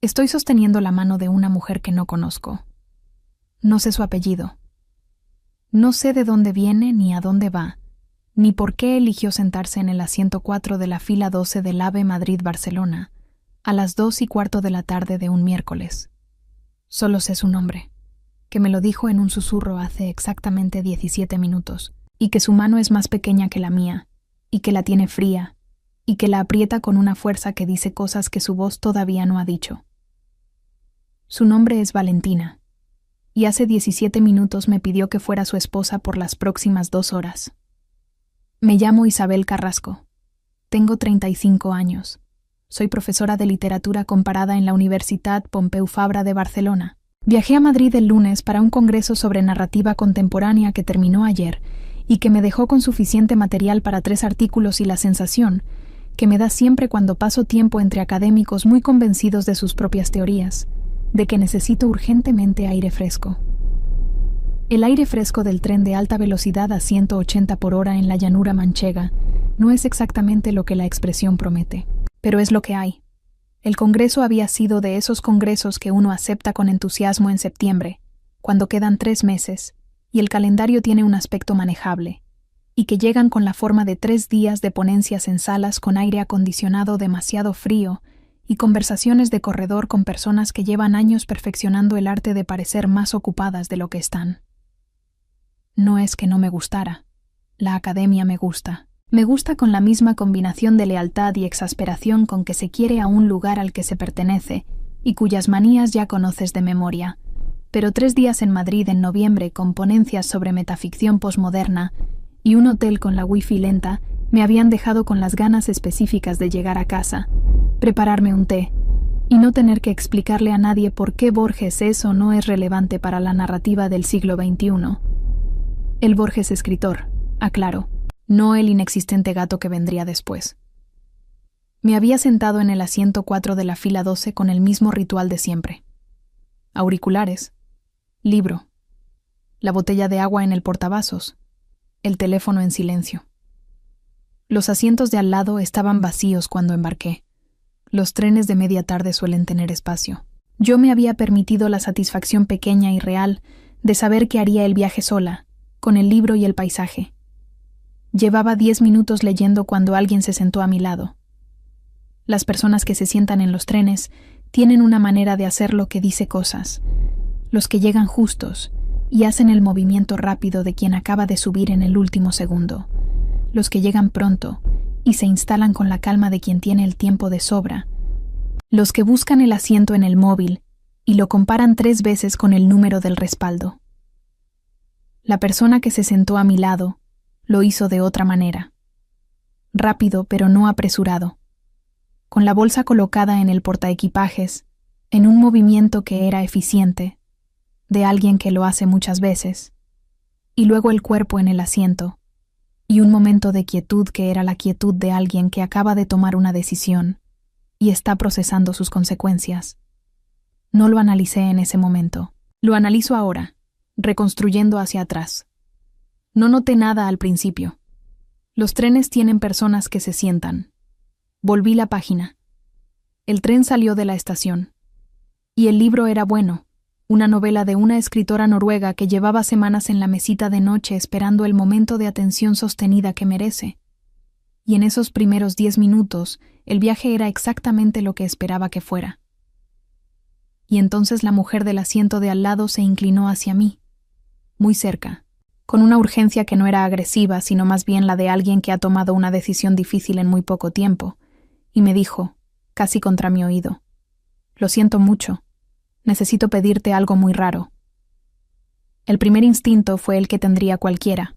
Estoy sosteniendo la mano de una mujer que no conozco. No sé su apellido. No sé de dónde viene ni a dónde va, ni por qué eligió sentarse en el asiento 4 de la fila 12 del AVE Madrid-Barcelona a las 2:15 de la tarde de un miércoles. Solo sé su nombre, que me lo dijo en un susurro hace exactamente 17 minutos, y que su mano es más pequeña que la mía, y que la tiene fría, y que la aprieta con una fuerza que dice cosas que su voz todavía no ha dicho. Su nombre es Valentina, y hace 17 minutos me pidió que fuera su esposa por las próximas 2 horas. Me llamo Isabel Carrasco. Tengo 35 años. Soy profesora de literatura comparada en la Universitat Pompeu Fabra de Barcelona. Viajé a Madrid el lunes para un congreso sobre narrativa contemporánea que terminó ayer y que me dejó con suficiente material para 3 artículos y la sensación que me da siempre cuando paso tiempo entre académicos muy convencidos de sus propias teorías, de que necesito urgentemente aire fresco. El aire fresco del tren de alta velocidad a 180 por hora en la llanura manchega no es exactamente lo que la expresión promete, pero es lo que hay. El congreso había sido de esos congresos que uno acepta con entusiasmo en septiembre, cuando quedan 3 meses, y el calendario tiene un aspecto manejable, y que llegan con la forma de 3 días de ponencias en salas con aire acondicionado demasiado frío y conversaciones de corredor con personas que llevan años perfeccionando el arte de parecer más ocupadas de lo que están. No es que no me gustara. La academia me gusta. Me gusta con la misma combinación de lealtad y exasperación con que se quiere a un lugar al que se pertenece y cuyas manías ya conoces de memoria. Pero 3 días en Madrid en noviembre con ponencias sobre metaficción posmoderna y un hotel con la wifi lenta me habían dejado con las ganas específicas de llegar a casa, prepararme un té y no tener que explicarle a nadie por qué Borges es o no es relevante para la narrativa del siglo XXI. El Borges escritor, aclaro, no el inexistente gato que vendría después. Me había sentado en el asiento 4 de la fila 12 con el mismo ritual de siempre. Auriculares, libro, la botella de agua en el portavasos, el teléfono en silencio. Los asientos de al lado estaban vacíos cuando embarqué. Los trenes de media tarde suelen tener espacio. Yo me había permitido la satisfacción pequeña y real de saber que haría el viaje sola, con el libro y el paisaje. Llevaba 10 minutos leyendo cuando alguien se sentó a mi lado. Las personas que se sientan en los trenes tienen una manera de hacerlo que dice cosas. Los que llegan justos y hacen el movimiento rápido de quien acaba de subir en el último segundo. Los que llegan pronto y se instalan con la calma de quien tiene el tiempo de sobra. Los que buscan el asiento en el móvil y lo comparan 3 veces con el número del respaldo. La persona que se sentó a mi lado lo hizo de otra manera. Rápido pero no apresurado. Con la bolsa colocada en el portaequipajes, en un movimiento que era eficiente, de alguien que lo hace muchas veces, y luego el cuerpo en el asiento, y un momento de quietud que era la quietud de alguien que acaba de tomar una decisión y está procesando sus consecuencias. No lo analicé en ese momento. Lo analizo ahora, reconstruyendo hacia atrás. No noté nada al principio. Los trenes tienen personas que se sientan. Volví la página. El tren salió de la estación. Y el libro era bueno, una novela de una escritora noruega que llevaba semanas en la mesita de noche esperando el momento de atención sostenida que merece. Y en esos primeros 10 minutos, el viaje era exactamente lo que esperaba que fuera. Y entonces la mujer del asiento de al lado se inclinó hacia mí, muy cerca, con una urgencia que no era agresiva, sino más bien la de alguien que ha tomado una decisión difícil en muy poco tiempo, y me dijo, casi contra mi oído: «Lo siento mucho. Necesito pedirte algo muy raro». El primer instinto fue el que tendría cualquiera: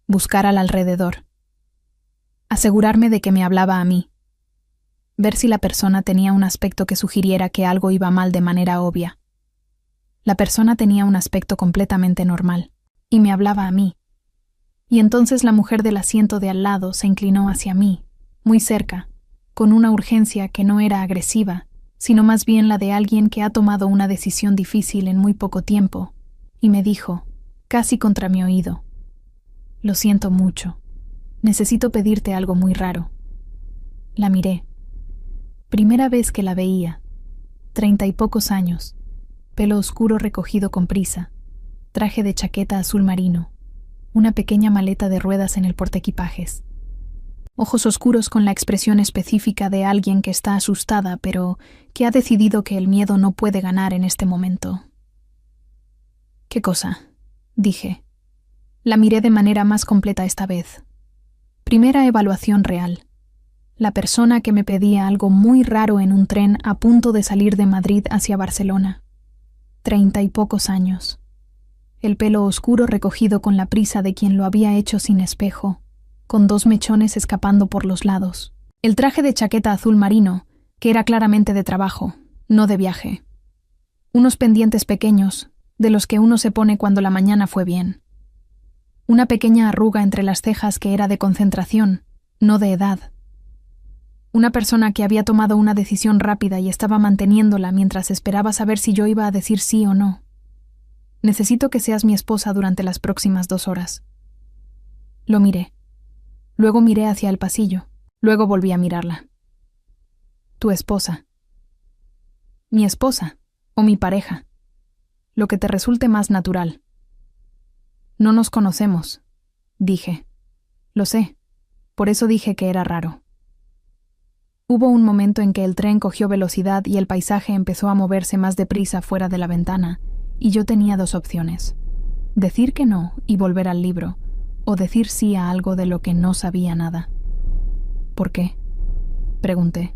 buscar al alrededor. Asegurarme de que me hablaba a mí. Ver si la persona tenía un aspecto que sugiriera que algo iba mal de manera obvia. La persona tenía un aspecto completamente normal, y me hablaba a mí. Y entonces la mujer del asiento de al lado se inclinó hacia mí, muy cerca, con una urgencia que no era agresiva, sino más bien la de alguien que ha tomado una decisión difícil en muy poco tiempo, y me dijo, casi contra mi oído: «Lo siento mucho. Necesito pedirte algo muy raro». La miré. Primera vez que la veía. 30 y pocos años, pelo oscuro recogido con prisa, traje de chaqueta azul marino, una pequeña maleta de ruedas en el portaequipajes. Ojos oscuros con la expresión específica de alguien que está asustada, pero que ha decidido que el miedo no puede ganar en este momento. ¿Qué cosa?, dije. La miré de manera más completa esta vez. Primera evaluación real. La persona que me pedía algo muy raro en un tren a punto de salir de Madrid hacia Barcelona. 30 y pocos años. El pelo oscuro recogido con la prisa de quien lo había hecho sin espejo, con 2 mechones escapando por los lados. El traje de chaqueta azul marino, que era claramente de trabajo, no de viaje. Unos pendientes pequeños, de los que uno se pone cuando la mañana fue bien. Una pequeña arruga entre las cejas que era de concentración, no de edad. Una persona que había tomado una decisión rápida y estaba manteniéndola mientras esperaba saber si yo iba a decir sí o no. Necesito que seas mi esposa durante las próximas 2 horas. Lo miré. Luego miré hacia el pasillo. Luego volví a mirarla. Tu esposa. Mi esposa, o mi pareja. Lo que te resulte más natural. No nos conocemos, dije. Lo sé. Por eso dije que era raro. Hubo un momento en que el tren cogió velocidad y el paisaje empezó a moverse más deprisa fuera de la ventana, y yo tenía 2 opciones: decir que no y volver al libro, o decir sí a algo de lo que no sabía nada. ¿Por qué?, pregunté.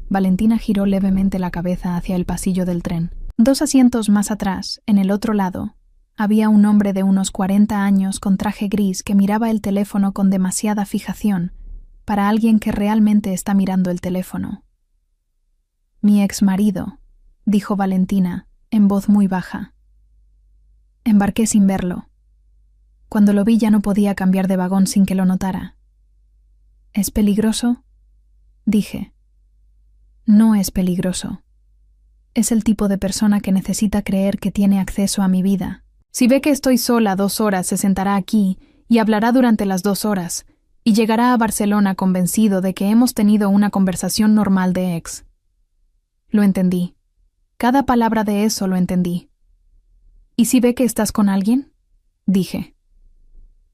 Valentina giró levemente la cabeza hacia el pasillo del tren. 2 asientos más atrás, en el otro lado, había un hombre de unos 40 años con traje gris que miraba el teléfono con demasiada fijación para alguien que realmente está mirando el teléfono. Mi exmarido, dijo Valentina, en voz muy baja. Embarqué sin verlo. Cuando lo vi ya no podía cambiar de vagón sin que lo notara. ¿Es peligroso?, dije. No es peligroso. Es el tipo de persona que necesita creer que tiene acceso a mi vida. Si ve que estoy sola 2 horas, se sentará aquí y hablará durante las 2 horas, y llegará a Barcelona convencido de que hemos tenido una conversación normal de ex. Lo entendí. Cada palabra de eso lo entendí. ¿Y si ve que estás con alguien?, dije.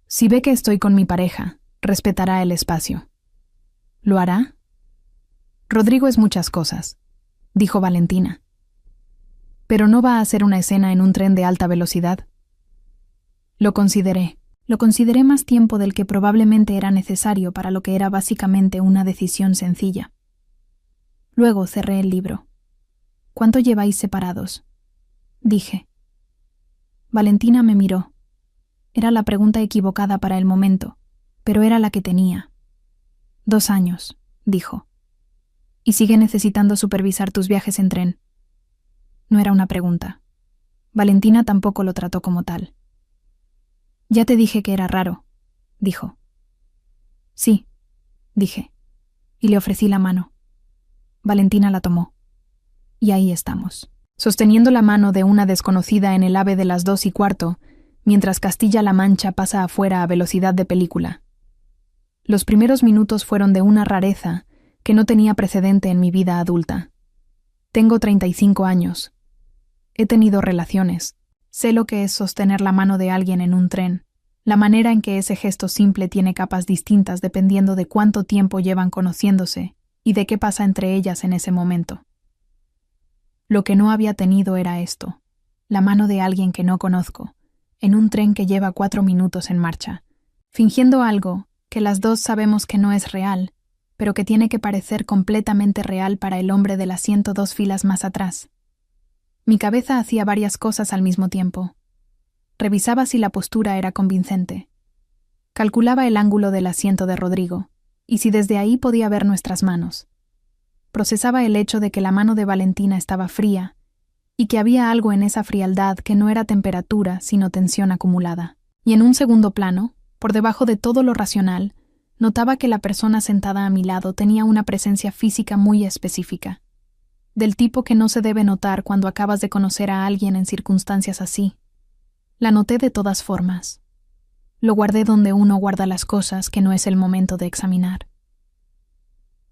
Si ve que estoy con mi pareja, respetará el espacio. ¿Lo hará? Rodrigo es muchas cosas, dijo Valentina. ¿Pero no va a hacer una escena en un tren de alta velocidad? Lo consideré. Lo consideré más tiempo del que probablemente era necesario para lo que era básicamente una decisión sencilla. Luego cerré el libro. ¿Cuánto lleváis separados?, dije. Valentina me miró. Era la pregunta equivocada para el momento, pero era la que tenía. 2 años, dijo. ¿Y sigue necesitando supervisar tus viajes en tren? No era una pregunta. Valentina tampoco lo trató como tal. Ya te dije que era raro, dijo. Sí, dije, y le ofrecí la mano. Valentina la tomó. Y ahí estamos, sosteniendo la mano de una desconocida en el AVE de las 2:15, mientras Castilla-La Mancha pasa afuera a velocidad de película. Los primeros minutos fueron de una rareza que no tenía precedente en mi vida adulta. Tengo 35 años. He tenido relaciones. Sé lo que es sostener la mano de alguien en un tren, la manera en que ese gesto simple tiene capas distintas dependiendo de cuánto tiempo llevan conociéndose y de qué pasa entre ellas en ese momento. Lo que no había tenido era esto, la mano de alguien que no conozco, en un tren que lleva 4 minutos en marcha, fingiendo algo que las 2 sabemos que no es real, pero que tiene que parecer completamente real para el hombre del asiento 2 filas más atrás. Mi cabeza hacía varias cosas al mismo tiempo. Revisaba si la postura era convincente. Calculaba el ángulo del asiento de Rodrigo, y si desde ahí podía ver nuestras manos. Procesaba el hecho de que la mano de Valentina estaba fría, y que había algo en esa frialdad que no era temperatura, sino tensión acumulada. Y en un segundo plano, por debajo de todo lo racional, notaba que la persona sentada a mi lado tenía una presencia física muy específica. Del tipo que no se debe notar cuando acabas de conocer a alguien en circunstancias así. La noté de todas formas. Lo guardé donde uno guarda las cosas que no es el momento de examinar.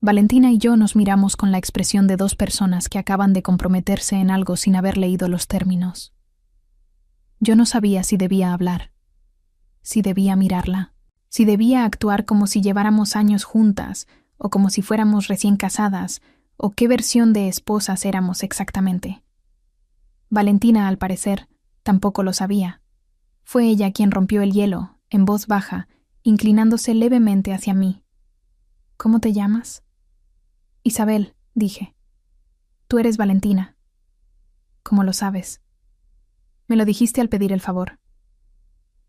Valentina y yo nos miramos con la expresión de dos personas que acaban de comprometerse en algo sin haber leído los términos. Yo no sabía si debía hablar, si debía mirarla, si debía actuar como si lleváramos años juntas o como si fuéramos recién casadas, o qué versión de esposas éramos exactamente. Valentina, al parecer, tampoco lo sabía. Fue ella quien rompió el hielo, en voz baja, inclinándose levemente hacia mí. ¿Cómo te llamas? Isabel, dije. Tú eres Valentina. ¿Cómo lo sabes? Me lo dijiste al pedir el favor.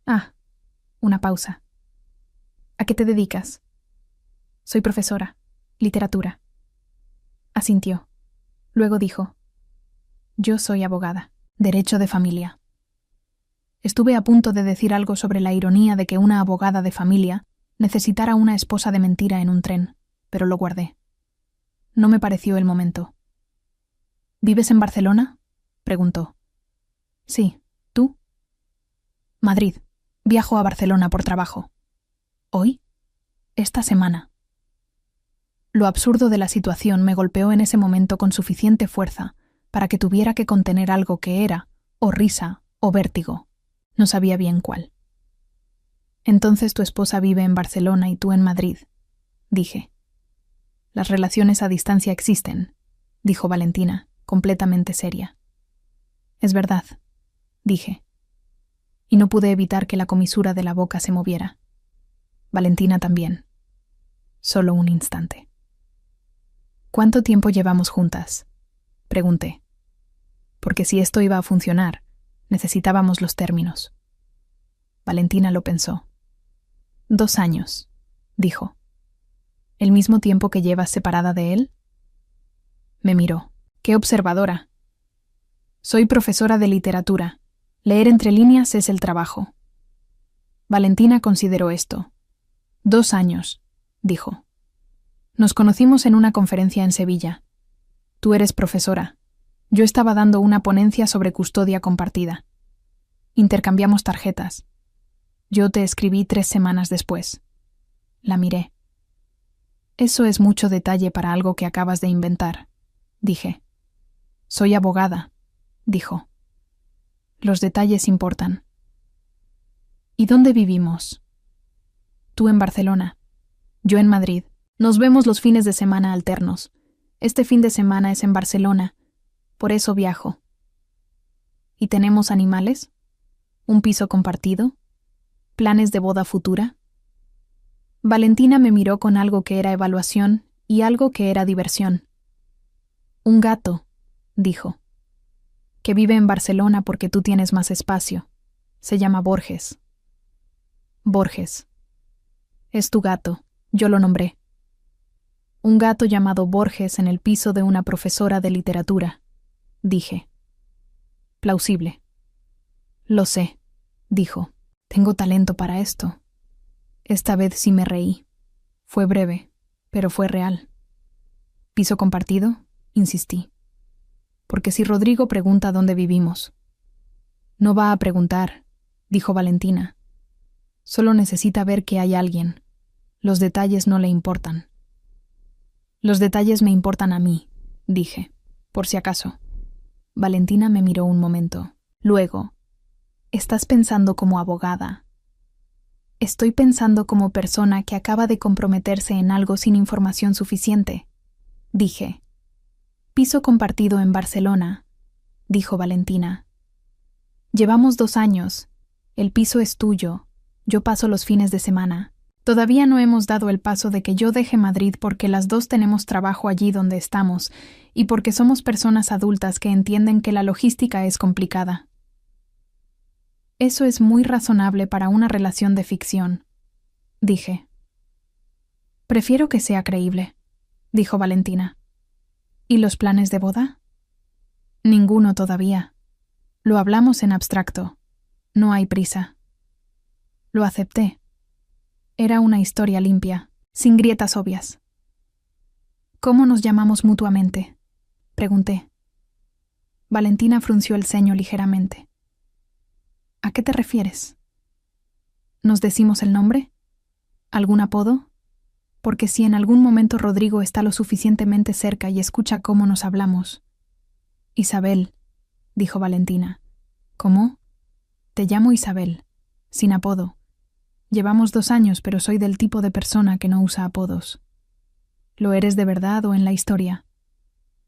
Ah, una pausa. ¿A qué te dedicas? Soy profesora. Literatura. Asintió. Luego dijo: yo soy abogada. Derecho de familia. Estuve a punto de decir algo sobre la ironía de que una abogada de familia necesitara una esposa de mentira en un tren, pero lo guardé. No me pareció el momento. ¿Vives en Barcelona?, preguntó. Sí. ¿Tú? Madrid. Viajo a Barcelona por trabajo. ¿Hoy? Esta semana. Lo absurdo de la situación me golpeó en ese momento con suficiente fuerza para que tuviera que contener algo que era, o risa, o vértigo. No sabía bien cuál. Entonces tu esposa vive en Barcelona y tú en Madrid, dije. Las relaciones a distancia existen, dijo Valentina, completamente seria. Es verdad, dije. Y no pude evitar que la comisura de la boca se moviera. Valentina también. Solo un instante. ¿Cuánto tiempo llevamos juntas?, pregunté. Porque si esto iba a funcionar, necesitábamos los términos. Valentina lo pensó. 2 años, dijo. ¿El mismo tiempo que llevas separada de él? Me miró. ¡Qué observadora! Soy profesora de literatura. Leer entre líneas es el trabajo. Valentina consideró esto. 2 años, dijo. Nos conocimos en una conferencia en Sevilla. Tú eres profesora. Yo estaba dando una ponencia sobre custodia compartida. Intercambiamos tarjetas. Yo te escribí 3 semanas después. La miré. Eso es mucho detalle para algo que acabas de inventar, dije. Soy abogada, dijo. Los detalles importan. ¿Y dónde vivimos? Tú en Barcelona, yo en Madrid. Nos vemos los fines de semana alternos. Este fin de semana es en Barcelona. Por eso viajo. ¿Y tenemos animales? ¿Un piso compartido? ¿Planes de boda futura? Valentina me miró con algo que era evaluación y algo que era diversión. Un gato, dijo, que vive en Barcelona porque tú tienes más espacio. Se llama Borges. Borges. Es tu gato, yo lo nombré. Un gato llamado Borges en el piso de una profesora de literatura, dije. Plausible. Lo sé, dijo. Tengo talento para esto. Esta vez sí me reí. Fue breve, pero fue real. ¿Piso compartido? Insistí. Porque si Rodrigo pregunta dónde vivimos. No va a preguntar, dijo Valentina. Solo necesita ver que hay alguien. Los detalles no le importan. Los detalles me importan a mí, dije, por si acaso. Valentina me miró un momento. Luego, estás pensando como abogada. Estoy pensando como persona que acaba de comprometerse en algo sin información suficiente, dije. Piso compartido en Barcelona, dijo Valentina. Llevamos 2 años. El piso es tuyo. Yo paso los fines de semana. Todavía no hemos dado el paso de que yo deje Madrid porque las dos tenemos trabajo allí donde estamos y porque somos personas adultas que entienden que la logística es complicada. Eso es muy razonable para una relación de ficción, dije. Prefiero que sea creíble, dijo Valentina. ¿Y los planes de boda? Ninguno todavía. Lo hablamos en abstracto. No hay prisa. Lo acepté. Era una historia limpia, sin grietas obvias. ¿Cómo nos llamamos mutuamente?, pregunté. Valentina frunció el ceño ligeramente. ¿A qué te refieres? ¿Nos decimos el nombre? ¿Algún apodo? porque si en algún momento Rodrigo está lo suficientemente cerca y escucha cómo nos hablamos. Isabel, dijo Valentina. ¿Cómo? Te llamo Isabel, sin apodo. Llevamos 2 años, pero soy del tipo de persona que no usa apodos. ¿Lo eres de verdad o en la historia?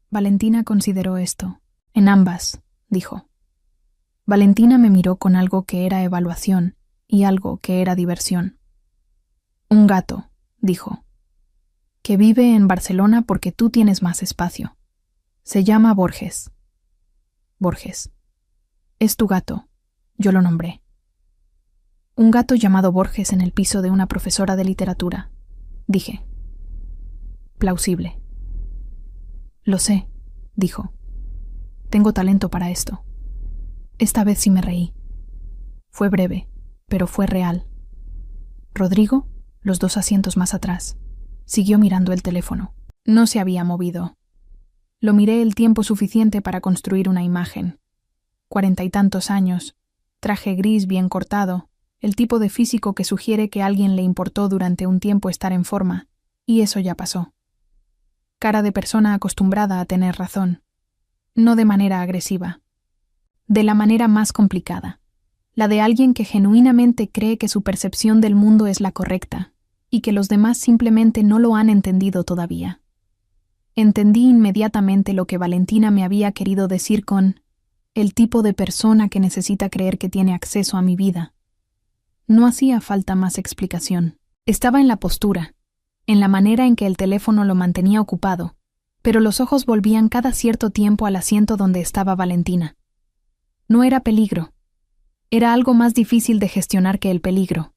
Valentina consideró esto. En ambas, dijo. Valentina me miró con algo que era evaluación y algo que era diversión. Un gato, dijo, que vive en Barcelona porque tú tienes más espacio. Se llama Borges. Borges. Es tu gato. Yo lo nombré. Un gato llamado Borges en el piso de una profesora de literatura, dije. Plausible. Lo sé, dijo. Tengo talento para esto. Esta vez sí me reí. Fue breve, pero fue real. Rodrigo, los 2 asientos más atrás, siguió mirando el teléfono. No se había movido. Lo miré el tiempo suficiente para construir una imagen. 40 y tantos años, traje gris bien cortado, el tipo de físico que sugiere que a alguien le importó durante un tiempo estar en forma, y eso ya pasó. Cara de persona acostumbrada a tener razón. No de manera agresiva. De la manera más complicada. La de alguien que genuinamente cree que su percepción del mundo es la correcta, y que los demás simplemente no lo han entendido todavía. Entendí inmediatamente lo que Valentina me había querido decir con el tipo de persona que necesita creer que tiene acceso a mi vida. No hacía falta más explicación. Estaba en la postura, en la manera en que el teléfono lo mantenía ocupado, pero los ojos volvían cada cierto tiempo al asiento donde estaba Valentina. No era peligro. Era algo más difícil de gestionar que el peligro.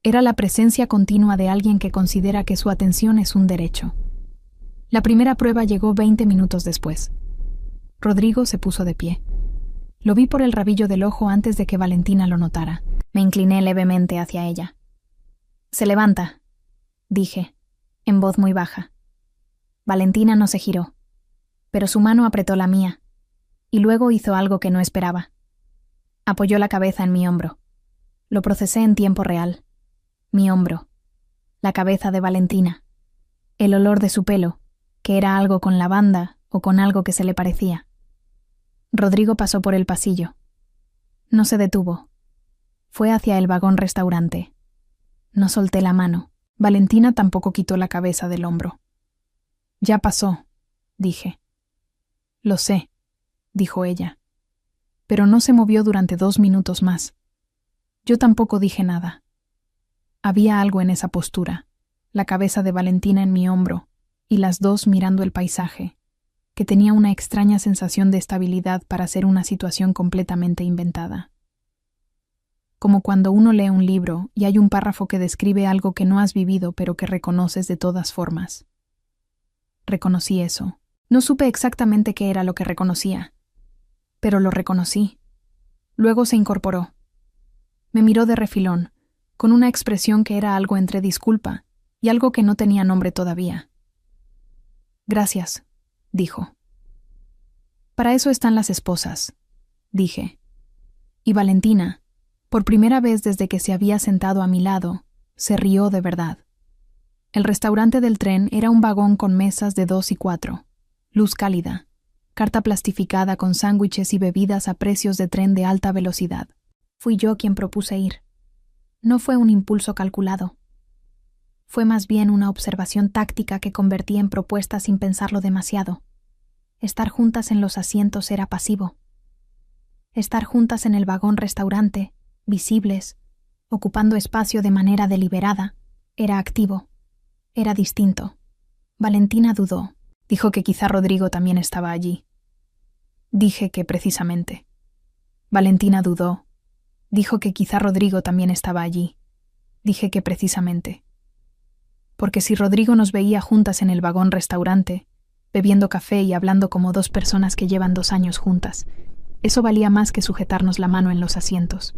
Era la presencia continua de alguien que considera que su atención es un derecho. La primera prueba llegó 20 minutos después. Rodrigo se puso de pie. Lo vi por el rabillo del ojo antes de que Valentina lo notara. Me incliné levemente hacia ella. «Se levanta», dije, en voz muy baja. Valentina no se giró, pero su mano apretó la mía, y luego hizo algo que no esperaba. Apoyó la cabeza en mi hombro. Lo procesé en tiempo real. Mi hombro. La cabeza de Valentina. El olor de su pelo, que era algo con lavanda o con algo que se le parecía. Rodrigo pasó por el pasillo. No se detuvo. Fue hacia el vagón restaurante. No solté la mano. Valentina tampoco quitó la cabeza del hombro. «Ya pasó», dije. «Lo sé», dijo ella. Pero no se movió durante 2 minutos más. Yo tampoco dije nada. Había algo en esa postura, la cabeza de Valentina en mi hombro, y las dos mirando el paisaje, que tenía una extraña sensación de estabilidad para ser una situación completamente inventada. Como cuando uno lee un libro y hay un párrafo que describe algo que no has vivido pero que reconoces de todas formas. Reconocí eso. No supe exactamente qué era lo que reconocía, pero lo reconocí. Luego se incorporó. Me miró de refilón, con una expresión que era algo entre disculpa y algo que no tenía nombre todavía. «Gracias», dijo. «Para eso están las esposas», dije. Y Valentina, por primera vez desde que se había sentado a mi lado, se rió de verdad. El restaurante del tren era un vagón con mesas de 2 y 4, luz cálida, carta plastificada con sándwiches y bebidas a precios de tren de alta velocidad. Fui yo quien propuse ir. No fue un impulso calculado. Fue más bien una observación táctica que convertí en propuesta sin pensarlo demasiado. Estar juntas en los asientos era pasivo. Estar juntas en el vagón restaurante, visibles, ocupando espacio de manera deliberada, era activo, era distinto. Valentina dudó. Dijo que quizá Rodrigo también estaba allí. Dije que precisamente. Valentina dudó. Dijo que quizá Rodrigo también estaba allí. Dije que precisamente. Porque si Rodrigo nos veía juntas en el vagón restaurante, bebiendo café y hablando como 2 personas que llevan 2 años juntas, eso valía más que sujetarnos la mano en los asientos.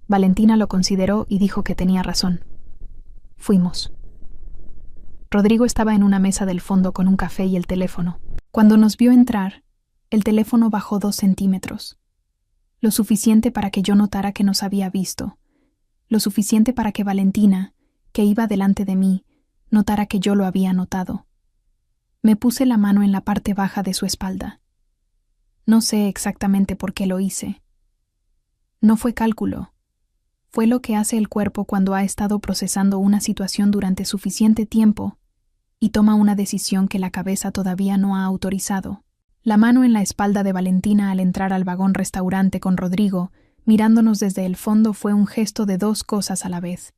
Valentina lo consideró y dijo que tenía razón. Fuimos. Rodrigo estaba en una mesa del fondo con un café y el teléfono. Cuando nos vio entrar, el teléfono bajó 2 centímetros. Lo suficiente para que yo notara que nos había visto. Lo suficiente para que Valentina, que iba delante de mí, notara que yo lo había notado. Me puse la mano en la parte baja de su espalda. No sé exactamente por qué lo hice. No fue cálculo. Fue lo que hace el cuerpo cuando ha estado procesando una situación durante suficiente tiempo y toma una decisión que la cabeza todavía no ha autorizado. La mano en la espalda de Valentina al entrar al vagón restaurante con Rodrigo, mirándonos desde el fondo, fue un gesto de dos cosas a la vez: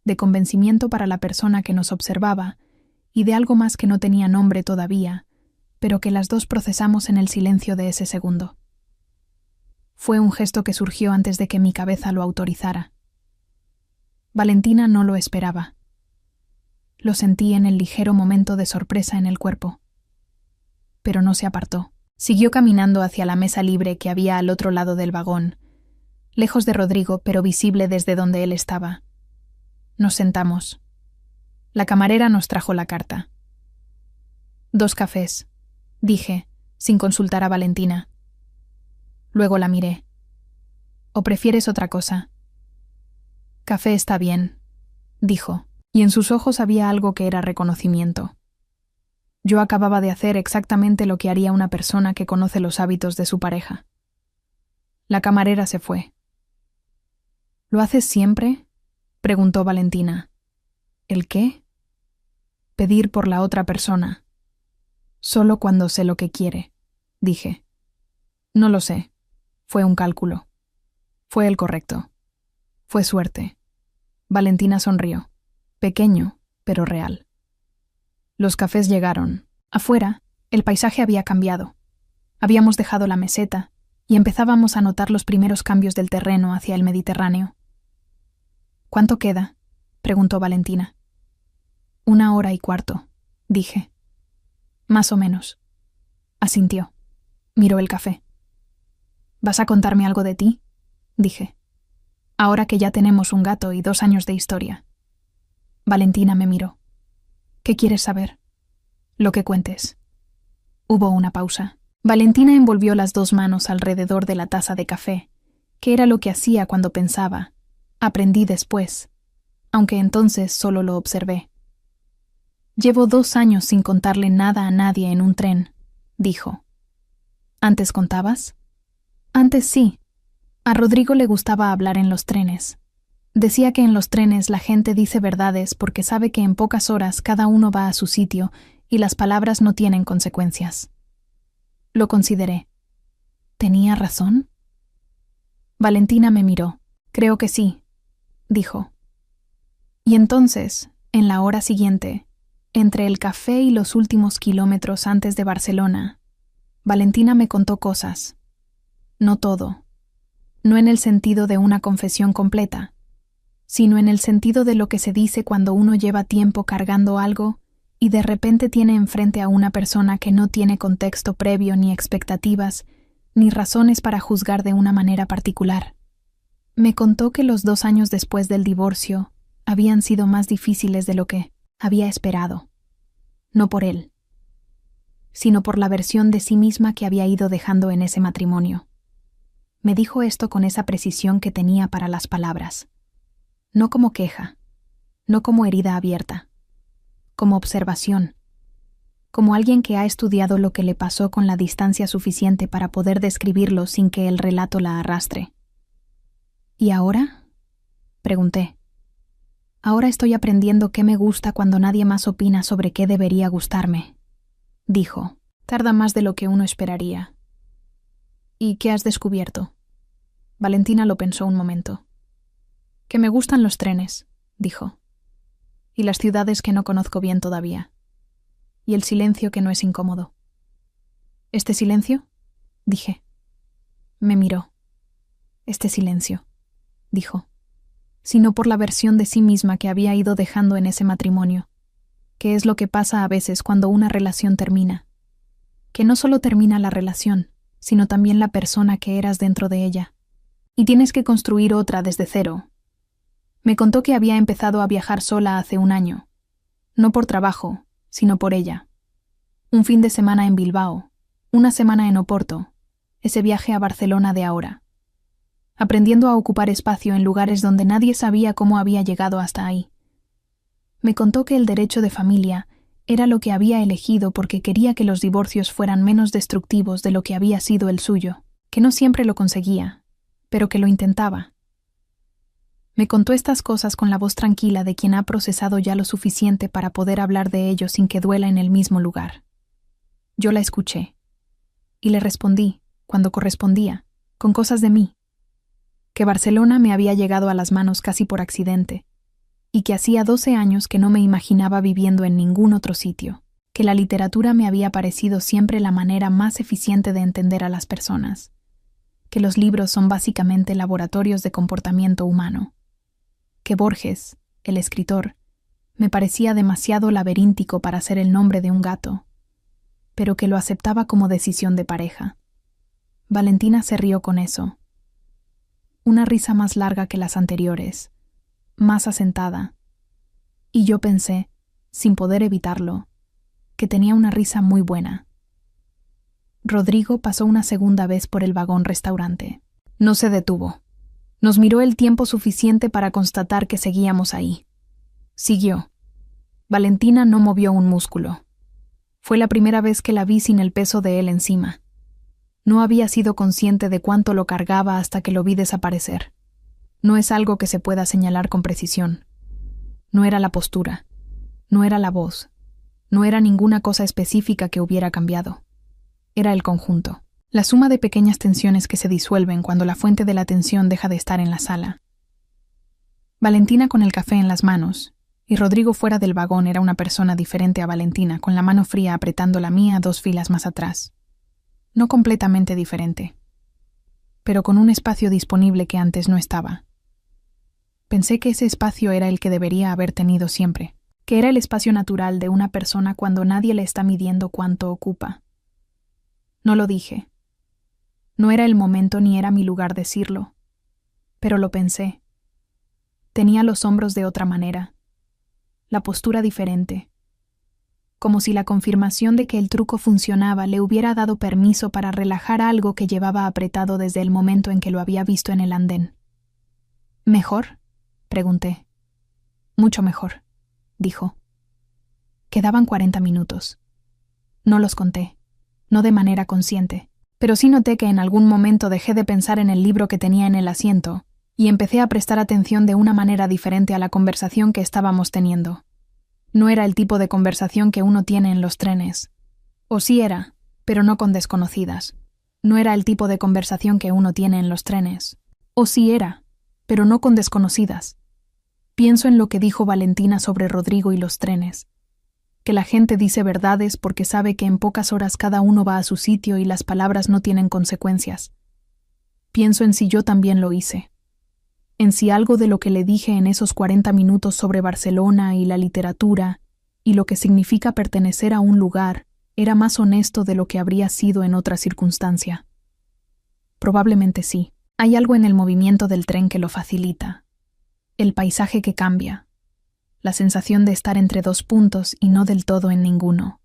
de convencimiento para la persona que nos observaba y de algo más que no tenía nombre todavía, pero que las dos procesamos en el silencio de ese segundo. Fue un gesto que surgió antes de que mi cabeza lo autorizara. Valentina no lo esperaba. Lo sentí en el ligero momento de sorpresa en el cuerpo. Pero no se apartó. Siguió caminando hacia la mesa libre que había al otro lado del vagón, lejos de Rodrigo, pero visible desde donde él estaba. Nos sentamos. La camarera nos trajo la carta. 2 cafés, dije, sin consultar a Valentina. Luego la miré. ¿O prefieres otra cosa? Café está bien, dijo, y en sus ojos había algo que era reconocimiento. Yo acababa de hacer exactamente lo que haría una persona que conoce los hábitos de su pareja. La camarera se fue. ¿Lo haces siempre?, preguntó Valentina. ¿El qué? Pedir por la otra persona. Solo cuando sé lo que quiere, dije. No lo sé. Fue un cálculo. Fue el correcto. Fue suerte. Valentina sonrió. Pequeño, pero real. Los cafés llegaron. Afuera, el paisaje había cambiado. Habíamos dejado la meseta y empezábamos a notar los primeros cambios del terreno hacia el Mediterráneo. ¿Cuánto queda?, preguntó Valentina. 1 hora y cuarto, dije. Más o menos. Asintió. Miró el café. ¿Vas a contarme algo de ti?, dije. Ahora que ya tenemos un gato y 2 años de historia. Valentina me miró. ¿Qué quieres saber? Lo que cuentes. Hubo una pausa. Valentina envolvió las 2 manos alrededor de la taza de café, que era lo que hacía cuando pensaba. Aprendí después, aunque entonces solo lo observé. Llevo 2 años sin contarle nada a nadie en un tren, dijo. ¿Antes contabas? Antes sí. A Rodrigo le gustaba hablar en los trenes. Decía que en los trenes la gente dice verdades porque sabe que en pocas horas cada uno va a su sitio y las palabras no tienen consecuencias. Lo consideré. ¿Tenía razón? Valentina me miró. Creo que sí, dijo. Y entonces, en la hora siguiente, entre el café y los últimos kilómetros antes de Barcelona, Valentina me contó cosas. No todo. No en el sentido de una confesión completa, sino en el sentido de lo que se dice cuando uno lleva tiempo cargando algo y de repente tiene enfrente a una persona que no tiene contexto previo ni expectativas, ni razones para juzgar de una manera particular. Me contó que los 2 años después del divorcio habían sido más difíciles de lo que había esperado. No por él, sino por la versión de sí misma que había ido dejando en ese matrimonio. Me dijo esto con esa precisión que tenía para las palabras. No como queja, no como herida abierta, como observación, como alguien que ha estudiado lo que le pasó con la distancia suficiente para poder describirlo sin que el relato la arrastre. ¿Y ahora?, pregunté. Ahora estoy aprendiendo qué me gusta cuando nadie más opina sobre qué debería gustarme, dijo. Tarda más de lo que uno esperaría. ¿Y qué has descubierto? Valentina lo pensó un momento. Que me gustan los trenes, dijo. Y las ciudades que no conozco bien todavía. Y el silencio que no es incómodo. ¿Este silencio?, dije. Me miró. Este silencio, dijo. Sino por la versión de sí misma que había ido dejando en ese matrimonio, que es lo que pasa a veces cuando una relación termina. Que no solo termina la relación, sino también la persona que eras dentro de ella. Y tienes que construir otra desde cero. Me contó que había empezado a viajar sola hace 1 año. No por trabajo, sino por ella. Un fin de semana en Bilbao, 1 semana en Oporto, ese viaje a Barcelona de ahora. Aprendiendo a ocupar espacio en lugares donde nadie sabía cómo había llegado hasta ahí. Me contó que el derecho de familia era lo que había elegido porque quería que los divorcios fueran menos destructivos de lo que había sido el suyo, que no siempre lo conseguía, pero que lo intentaba. Me contó estas cosas con la voz tranquila de quien ha procesado ya lo suficiente para poder hablar de ello sin que duela en el mismo lugar. Yo la escuché, y le respondí, cuando correspondía, con cosas de mí, que Barcelona me había llegado a las manos casi por accidente, y que hacía 12 años que no me imaginaba viviendo en ningún otro sitio, que la literatura me había parecido siempre la manera más eficiente de entender a las personas, que los libros son básicamente laboratorios de comportamiento humano, que Borges, el escritor, me parecía demasiado laberíntico para ser el nombre de un gato, pero que lo aceptaba como decisión de pareja. Valentina se rió con eso. Una risa más larga que las anteriores, más asentada, y yo pensé, sin poder evitarlo, que tenía una risa muy buena. Rodrigo pasó una segunda vez por el vagón restaurante. No se detuvo. Nos miró el tiempo suficiente para constatar que seguíamos ahí. Siguió. Valentina no movió un músculo. Fue la primera vez que la vi sin el peso de él encima. No había sido consciente de cuánto lo cargaba hasta que lo vi desaparecer. No es algo que se pueda señalar con precisión. No era la postura. No era la voz. No era ninguna cosa específica que hubiera cambiado. Era el conjunto. La suma de pequeñas tensiones que se disuelven cuando la fuente de la tensión deja de estar en la sala. Valentina con el café en las manos, y Rodrigo fuera del vagón era una persona diferente a Valentina, con la mano fría apretando la mía 2 filas más atrás. No completamente diferente, pero con un espacio disponible que antes no estaba. Pensé que ese espacio era el que debería haber tenido siempre, que era el espacio natural de una persona cuando nadie le está midiendo cuánto ocupa. No lo dije. No era el momento ni era mi lugar decirlo, pero lo pensé. Tenía los hombros de otra manera, la postura diferente, como si la confirmación de que el truco funcionaba le hubiera dado permiso para relajar algo que llevaba apretado desde el momento en que lo había visto en el andén. ¿Mejor?, pregunté. Mucho mejor, dijo. Quedaban 40 minutos. No los conté, no de manera consciente, pero sí noté que en algún momento dejé de pensar en el libro que tenía en el asiento y empecé a prestar atención de una manera diferente a la conversación que estábamos teniendo. No era el tipo de conversación que uno tiene en los trenes. O sí era, pero no con desconocidas. No era el tipo de conversación que uno tiene en los trenes. O sí era, pero no con desconocidas. Pienso en lo que dijo Valentina sobre Rodrigo y los trenes. Que la gente dice verdades porque sabe que en pocas horas cada uno va a su sitio y las palabras no tienen consecuencias. Pienso en si yo también lo hice. En si algo de lo que le dije en esos 40 minutos sobre Barcelona y la literatura y lo que significa pertenecer a un lugar era más honesto de lo que habría sido en otra circunstancia. Probablemente sí. Hay algo en el movimiento del tren que lo facilita. El paisaje que cambia. La sensación de estar entre 2 puntos y no del todo en ninguno.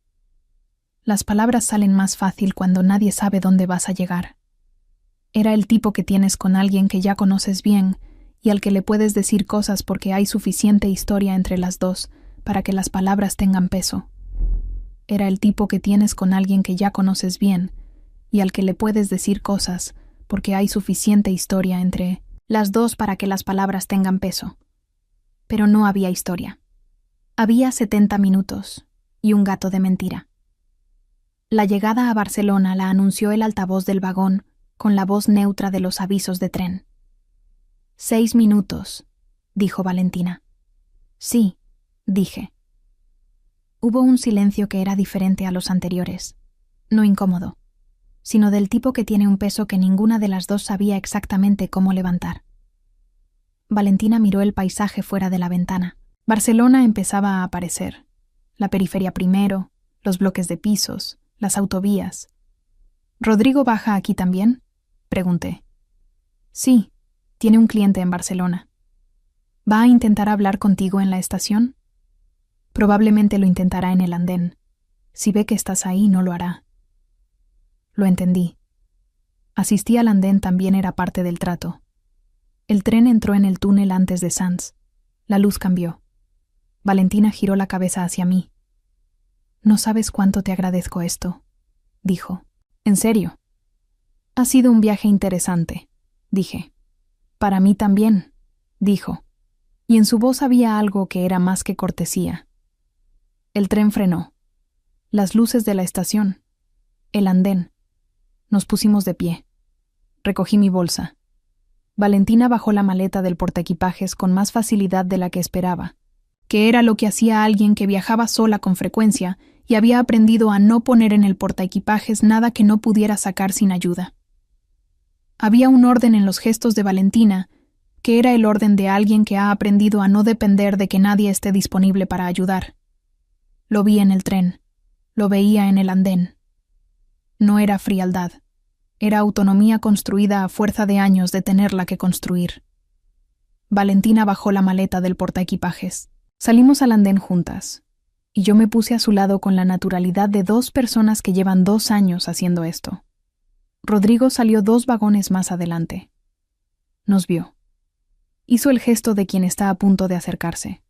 Las palabras salen más fácil cuando nadie sabe dónde vas a llegar. Era el tipo que tienes con alguien que ya conoces bien y al que le puedes decir cosas porque hay suficiente historia entre las dos para que las palabras tengan peso. Era el tipo que tienes con alguien que ya conoces bien y al que le puedes decir cosas porque hay suficiente historia entre las dos para que las palabras tengan peso. Pero no había historia. Había 70 minutos y un gato de mentira. La llegada a Barcelona la anunció el altavoz del vagón con la voz neutra de los avisos de tren. 6 minutos, dijo Valentina. Sí, dije. Hubo un silencio que era diferente a los anteriores, no incómodo, sino del tipo que tiene un peso que ninguna de las dos sabía exactamente cómo levantar. Valentina miró el paisaje fuera de la ventana. Barcelona empezaba a aparecer. La periferia primero, los bloques de pisos, las autovías. ¿Rodrigo baja aquí también?, pregunté. Sí, tiene un cliente en Barcelona. ¿Va a intentar hablar contigo en la estación? Probablemente lo intentará en el andén. Si ve que estás ahí, no lo hará. Lo entendí. Asistir al andén también era parte del trato. El tren entró en el túnel antes de Sants. La luz cambió. Valentina giró la cabeza hacia mí. «No sabes cuánto te agradezco esto», dijo. «¿En serio?» «Ha sido un viaje interesante», dije. «Para mí también», dijo, y en su voz había algo que era más que cortesía. El tren frenó. Las luces de la estación. El andén. Nos pusimos de pie. Recogí mi bolsa. Valentina bajó la maleta del portaequipajes con más facilidad de la que esperaba, que era lo que hacía alguien que viajaba sola con frecuencia y había aprendido a no poner en el portaequipajes nada que no pudiera sacar sin ayuda. Había un orden en los gestos de Valentina, que era el orden de alguien que ha aprendido a no depender de que nadie esté disponible para ayudar. Lo vi en el tren, lo veía en el andén. No era frialdad, era autonomía construida a fuerza de años de tenerla que construir. Valentina bajó la maleta del portaequipajes. Salimos al andén juntas, y yo me puse a su lado con la naturalidad de dos personas que llevan 2 años haciendo esto. Rodrigo salió 2 vagones más adelante. Nos vio. Hizo el gesto de quien está a punto de acercarse.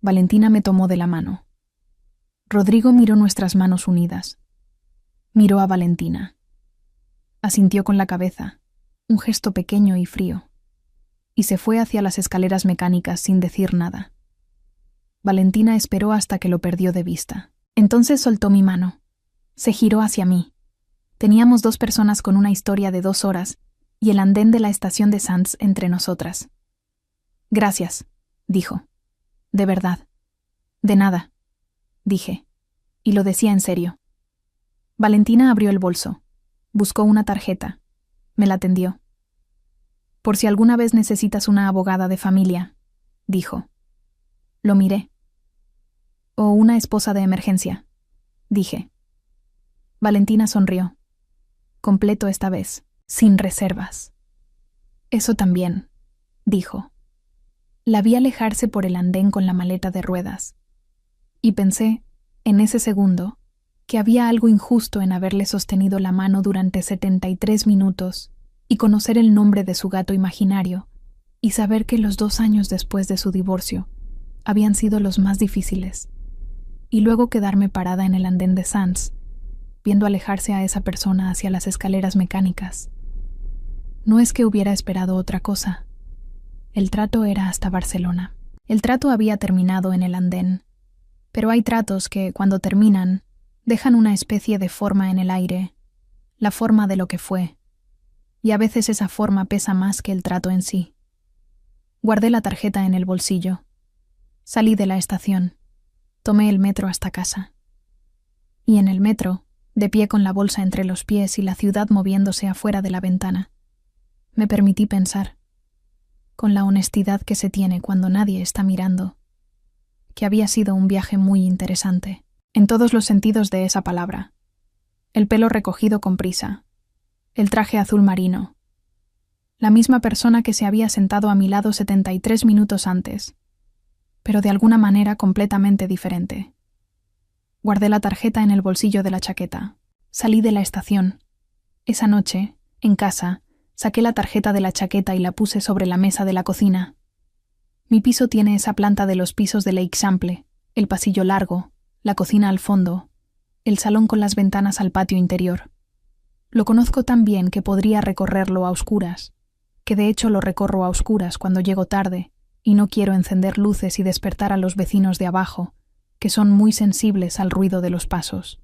Valentina me tomó de la mano. Rodrigo miró nuestras manos unidas. Miró a Valentina. Asintió con la cabeza, un gesto pequeño y frío, y se fue hacia las escaleras mecánicas sin decir nada. Valentina esperó hasta que lo perdió de vista. Entonces soltó mi mano. Se giró hacia mí. Teníamos 2 personas con una historia de 2 horas y el andén de la estación de Sants entre nosotras. «Gracias», dijo. «De verdad». «De nada», dije, y lo decía en serio. Valentina abrió el bolso, buscó una tarjeta, me la tendió. «Por si alguna vez necesitas una abogada de familia», dijo. Lo miré. «O una esposa de emergencia», dije. Valentina sonrió. Completo esta vez, sin reservas. «Eso también», dijo. La vi alejarse por el andén con la maleta de ruedas. Y pensé, en ese segundo, que había algo injusto en haberle sostenido la mano durante 73 minutos y conocer el nombre de su gato imaginario y saber que los 2 años después de su divorcio habían sido los más difíciles. Y luego quedarme parada en el andén de Sants, viendo alejarse a esa persona hacia las escaleras mecánicas. No es que hubiera esperado otra cosa. El trato era hasta Barcelona. El trato había terminado en el andén, pero hay tratos que, cuando terminan, dejan una especie de forma en el aire, la forma de lo que fue, y a veces esa forma pesa más que el trato en sí. Guardé la tarjeta en el bolsillo. Salí de la estación. Tomé el metro hasta casa. Y en el metro, de pie con la bolsa entre los pies y la ciudad moviéndose afuera de la ventana, me permití pensar, con la honestidad que se tiene cuando nadie está mirando, que había sido un viaje muy interesante, en todos los sentidos de esa palabra. El pelo recogido con prisa, el traje azul marino, la misma persona que se había sentado a mi lado 73 minutos antes, pero de alguna manera completamente diferente. Guardé la tarjeta en el bolsillo de la chaqueta. Salí de la estación. Esa noche, en casa, saqué la tarjeta de la chaqueta y la puse sobre la mesa de la cocina. Mi piso tiene esa planta de los pisos de l'Eixample, el pasillo largo, la cocina al fondo, el salón con las ventanas al patio interior. Lo conozco tan bien que podría recorrerlo a oscuras, que de hecho lo recorro a oscuras cuando llego tarde y no quiero encender luces y despertar a los vecinos de abajo, que son muy sensibles al ruido de los pasos.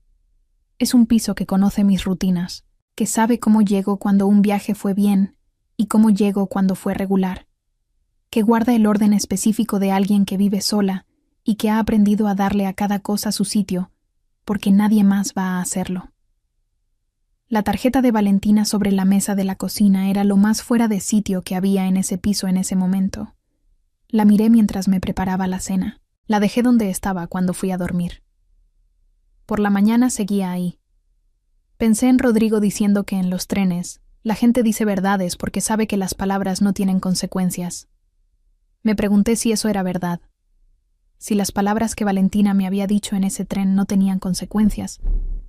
Es un piso que conoce mis rutinas, que sabe cómo llego cuando un viaje fue bien y cómo llego cuando fue regular, que guarda el orden específico de alguien que vive sola y que ha aprendido a darle a cada cosa su sitio, porque nadie más va a hacerlo. La tarjeta de Valentina sobre la mesa de la cocina era lo más fuera de sitio que había en ese piso en ese momento. La miré mientras me preparaba la cena. La dejé donde estaba cuando fui a dormir. Por la mañana seguía ahí. Pensé en Rodrigo diciendo que en los trenes la gente dice verdades porque sabe que las palabras no tienen consecuencias. Me pregunté si eso era verdad. Si las palabras que Valentina me había dicho en ese tren no tenían consecuencias,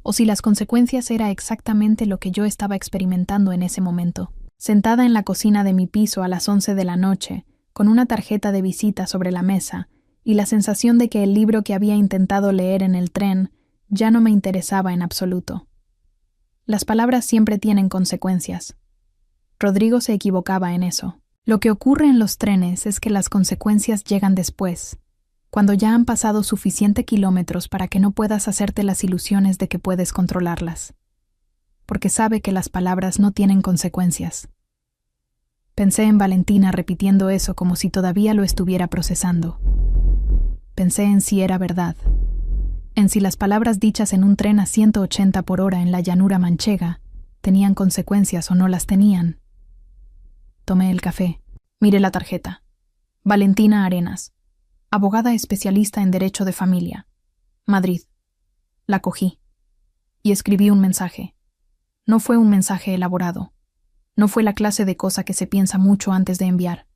o si las consecuencias era exactamente lo que yo estaba experimentando en ese momento. Sentada en la cocina de mi piso a las 11 de la noche, con una tarjeta de visita sobre la mesa y la sensación de que el libro que había intentado leer en el tren ya no me interesaba en absoluto. Las palabras siempre tienen consecuencias. Rodrigo se equivocaba en eso. Lo que ocurre en los trenes es que las consecuencias llegan después, cuando ya han pasado suficiente kilómetros para que no puedas hacerte las ilusiones de que puedes controlarlas, porque sabe que las palabras no tienen consecuencias. Pensé en Valentina repitiendo eso como si todavía lo estuviera procesando. Pensé en si era verdad, en si las palabras dichas en un tren a 180 por hora en la llanura manchega tenían consecuencias o no las tenían. Tomé el café. Miré la tarjeta. Valentina Arenas, abogada especialista en Derecho de Familia, Madrid. La cogí. Y escribí un mensaje. No fue un mensaje elaborado. No fue la clase de cosa que se piensa mucho antes de enviar.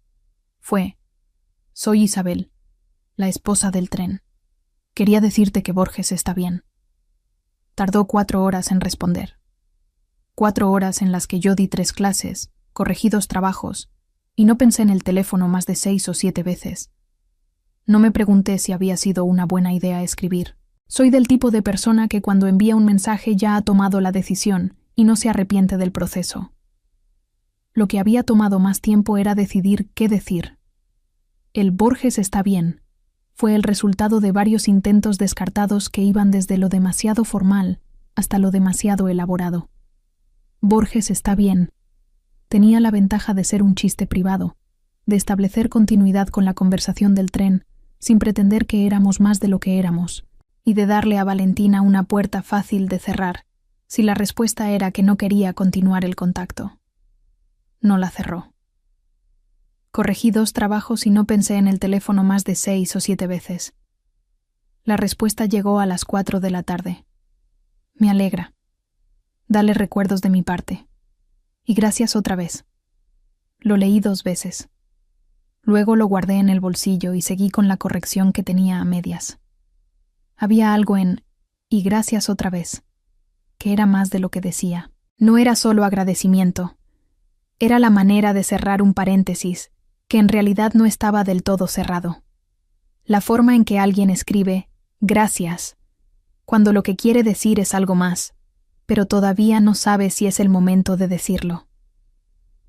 Fue: soy Isabel, la esposa del tren. Quería decirte que Borges está bien. Tardó 4 horas en responder. 4 horas en las que yo di 3 clases, corregí 2 trabajos, y no pensé en el teléfono más de 6 o 7 veces. No me pregunté si había sido una buena idea escribir. Soy del tipo de persona que cuando envía un mensaje ya ha tomado la decisión y no se arrepiente del proceso. Lo que había tomado más tiempo era decidir qué decir. El Borges está bien fue el resultado de varios intentos descartados que iban desde lo demasiado formal hasta lo demasiado elaborado. Borges está bien tenía la ventaja de ser un chiste privado, de establecer continuidad con la conversación del tren sin pretender que éramos más de lo que éramos, y de darle a Valentina una puerta fácil de cerrar si la respuesta era que no quería continuar el contacto. No la cerró. Corregí 2 trabajos y no pensé en el teléfono más de 6 o 7 veces. La respuesta llegó a las 4 de la tarde. Me alegra. Dale recuerdos de mi parte. Y gracias otra vez. Lo leí 2 veces. Luego lo guardé en el bolsillo y seguí con la corrección que tenía a medias. Había algo en "y gracias otra vez", que era más de lo que decía. No era solo agradecimiento. Era la manera de cerrar un paréntesis que en realidad no estaba del todo cerrado. La forma en que alguien escribe "gracias", cuando lo que quiere decir es algo más, pero todavía no sabe si es el momento de decirlo.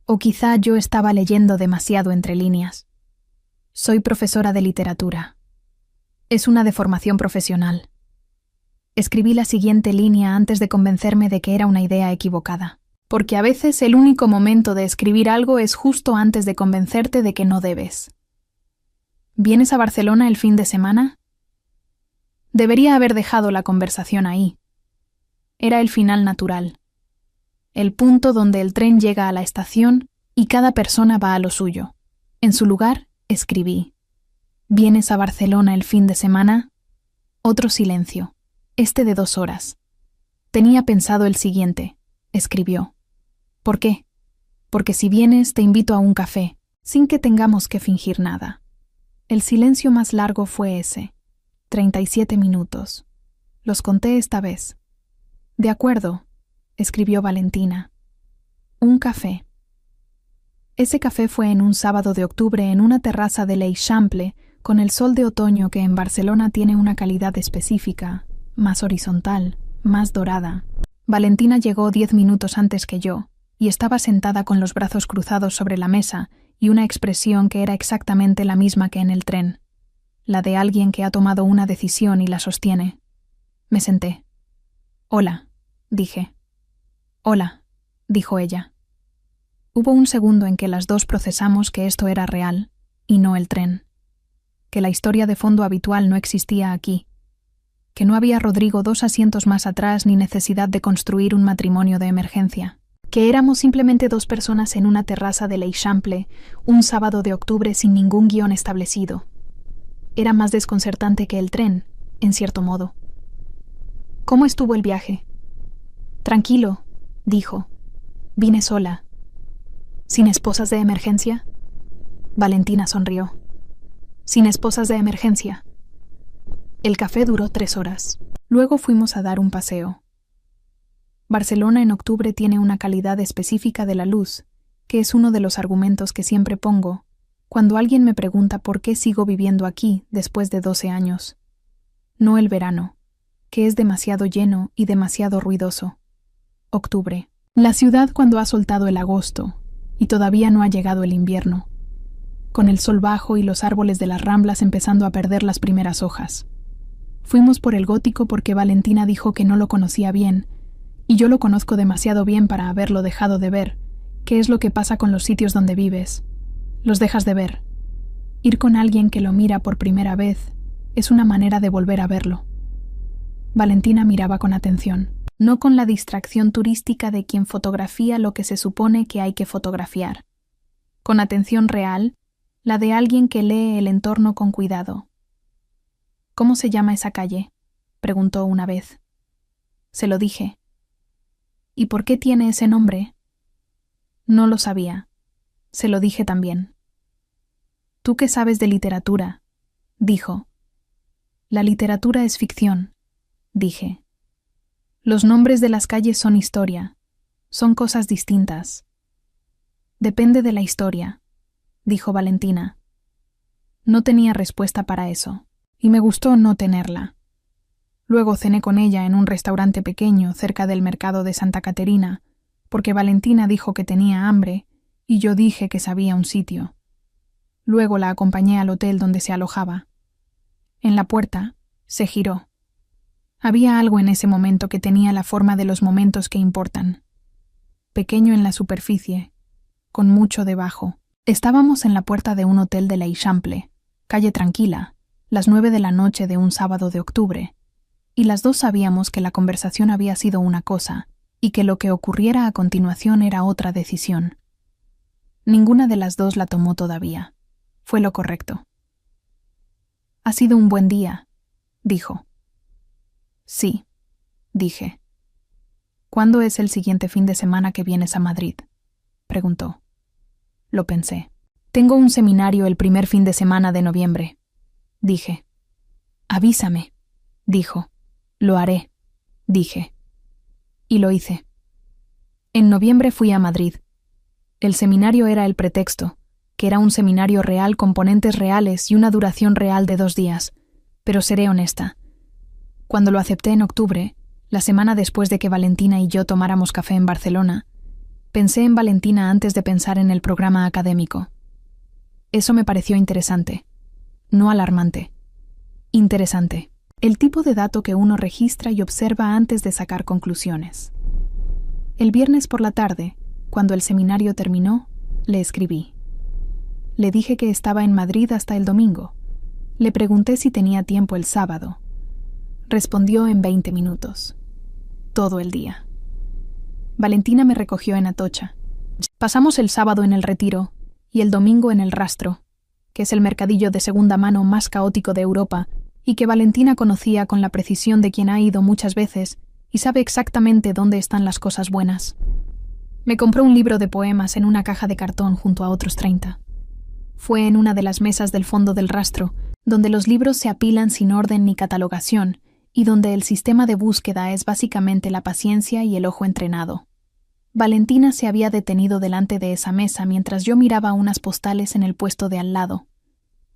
O quizá yo estaba leyendo demasiado entre líneas. Soy profesora de literatura. Es una deformación profesional. Escribí la siguiente línea antes de convencerme de que era una idea equivocada, porque a veces el único momento de escribir algo es justo antes de convencerte de que no debes. ¿Vienes a Barcelona el fin de semana? Debería haber dejado la conversación ahí. Era el final natural. El punto donde el tren llega a la estación y cada persona va a lo suyo. En su lugar, escribí: ¿vienes a Barcelona el fin de semana? Otro silencio, este de 2 horas. Tenía pensado el siguiente. Escribió: ¿por qué? Porque si vienes te invito a un café, sin que tengamos que fingir nada. El silencio más largo fue ese. 37 minutos. Los conté esta vez. De acuerdo, escribió Valentina. Un café. Ese café fue en un sábado de octubre en una terraza de l'Eixample, con el sol de otoño que en Barcelona tiene una calidad específica, más horizontal, más dorada. Valentina llegó 10 minutos antes que yo, y estaba sentada con los brazos cruzados sobre la mesa y una expresión que era exactamente la misma que en el tren, la de alguien que ha tomado una decisión y la sostiene. Me senté. «Hola», dije. «Hola», dijo ella. Hubo un segundo en que las dos procesamos que esto era real, y no el tren, que la historia de fondo habitual no existía aquí, que no había Rodrigo 2 asientos más atrás ni necesidad de construir un matrimonio de emergencia, que éramos simplemente 2 personas en una terraza de l'Eixample un sábado de octubre sin ningún guión establecido. Era más desconcertante que el tren, en cierto modo. «¿Cómo estuvo el viaje?» «Tranquilo», dijo. «Vine sola». «¿Sin esposas de emergencia?» Valentina sonrió. «Sin esposas de emergencia». El café duró 3 horas. Luego fuimos a dar un paseo. Barcelona en octubre tiene una calidad específica de la luz, que es uno de los argumentos que siempre pongo Cuando alguien me pregunta por qué sigo viviendo aquí después de 12 años. No el verano, que es demasiado lleno y demasiado ruidoso. Octubre. La ciudad cuando ha soltado el agosto y todavía no ha llegado el invierno, con el sol bajo y los árboles de las Ramblas empezando a perder las primeras hojas. Fuimos por el Gótico porque Valentina dijo que no lo conocía bien, y yo lo conozco demasiado bien para haberlo dejado de ver, que es lo que pasa con los sitios donde vives. Los dejas de ver. Ir con alguien que lo mira por primera vez es una manera de volver a verlo. Valentina miraba con atención, no con la distracción turística de quien fotografía lo que se supone que hay que fotografiar. Con atención real, la de alguien que lee el entorno con cuidado. «¿Cómo se llama esa calle?», preguntó una vez. Se lo dije. «¿Y por qué tiene ese nombre?». No lo sabía. Se lo dije también. «¿Tú qué sabes de literatura?», dijo. «La literatura es ficción», dije. «Los nombres de las calles son historia. Son cosas distintas». «Depende de la historia», dijo Valentina. No tenía respuesta para eso, y me gustó no tenerla. Luego cené con ella en un restaurante pequeño cerca del mercado de Santa Caterina, porque Valentina dijo que tenía hambre y yo dije que sabía un sitio. Luego la acompañé al hotel donde se alojaba. En la puerta, se giró. Había algo en ese momento que tenía la forma de los momentos que importan. Pequeño en la superficie, con mucho debajo. Estábamos en la puerta de un hotel de l'Eixample, calle tranquila, las 9 de la noche de un sábado de octubre, y las dos sabíamos que la conversación había sido una cosa y que lo que ocurriera a continuación era otra decisión. Ninguna de las dos la tomó todavía. Fue lo correcto. «Ha sido un buen día», dijo. «Sí», dije. «¿Cuándo es el siguiente fin de semana que vienes a Madrid?», preguntó. Lo pensé. «Tengo un seminario el primer fin de semana de noviembre», dije. «Avísame», dijo. «Lo haré», dije. Y lo hice. En noviembre fui a Madrid. El seminario era el pretexto, que era un seminario real con ponentes reales y una duración real de 2 días, pero seré honesta. Cuando lo acepté en octubre, la semana después de que Valentina y yo tomáramos café en Barcelona, pensé en Valentina antes de pensar en el programa académico. Eso me pareció interesante, no alarmante. Interesante, el tipo de dato que uno registra y observa antes de sacar conclusiones. El viernes por la tarde, cuando el seminario terminó, le escribí. Le dije que estaba en Madrid hasta el domingo. Le pregunté si tenía tiempo el sábado. Respondió en 20 minutos. Todo el día. Valentina me recogió en Atocha. Pasamos el sábado en el Retiro y el domingo en el Rastro, que es el mercadillo de segunda mano más caótico de Europa y que Valentina conocía con la precisión de quien ha ido muchas veces y sabe exactamente dónde están las cosas buenas. Me compró un libro de poemas en una caja de cartón junto a otros 30. Fue en una de las mesas del fondo del Rastro, donde los libros se apilan sin orden ni catalogación, y donde el sistema de búsqueda es básicamente la paciencia y el ojo entrenado. Valentina se había detenido delante de esa mesa mientras yo miraba unas postales en el puesto de al lado.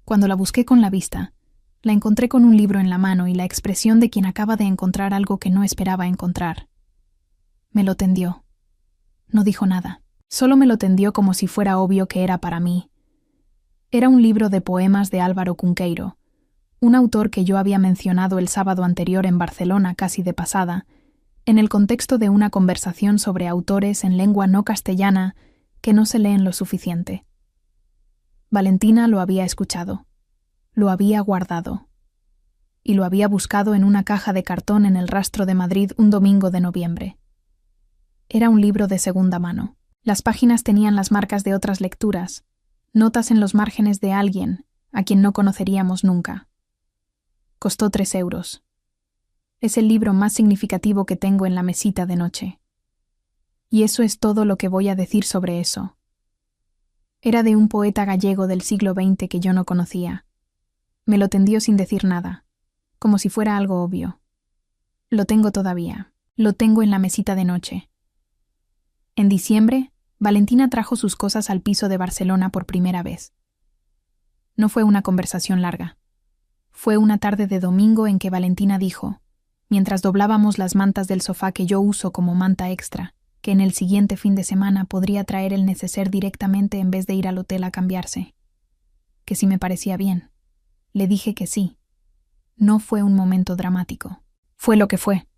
Cuando la busqué con la vista, la encontré con un libro en la mano y la expresión de quien acaba de encontrar algo que no esperaba encontrar. Me lo tendió. No dijo nada. Solo me lo tendió como si fuera obvio que era para mí. Era un libro de poemas de Álvaro Cunqueiro, un autor que yo había mencionado el sábado anterior en Barcelona casi de pasada, en el contexto de una conversación sobre autores en lengua no castellana que no se leen lo suficiente. Valentina lo había escuchado, lo había guardado, y lo había buscado en una caja de cartón en el Rastro de Madrid un domingo de noviembre. Era un libro de segunda mano. Las páginas tenían las marcas de otras lecturas, notas en los márgenes de alguien a quien no conoceríamos nunca. Costó 3 euros. Es el libro más significativo que tengo en la mesita de noche. Y eso es todo lo que voy a decir sobre eso. Era de un poeta gallego del siglo XX que yo no conocía. Me lo tendió sin decir nada, como si fuera algo obvio. Lo tengo todavía. Lo tengo en la mesita de noche. En diciembre, Valentina trajo sus cosas al piso de Barcelona por primera vez. No fue una conversación larga. Fue una tarde de domingo en que Valentina dijo, mientras doblábamos las mantas del sofá que yo uso como manta extra, que en el siguiente fin de semana podría traer el neceser directamente en vez de ir al hotel a cambiarse. Que si me parecía bien. Le dije que sí. No fue un momento dramático. Fue lo que fue.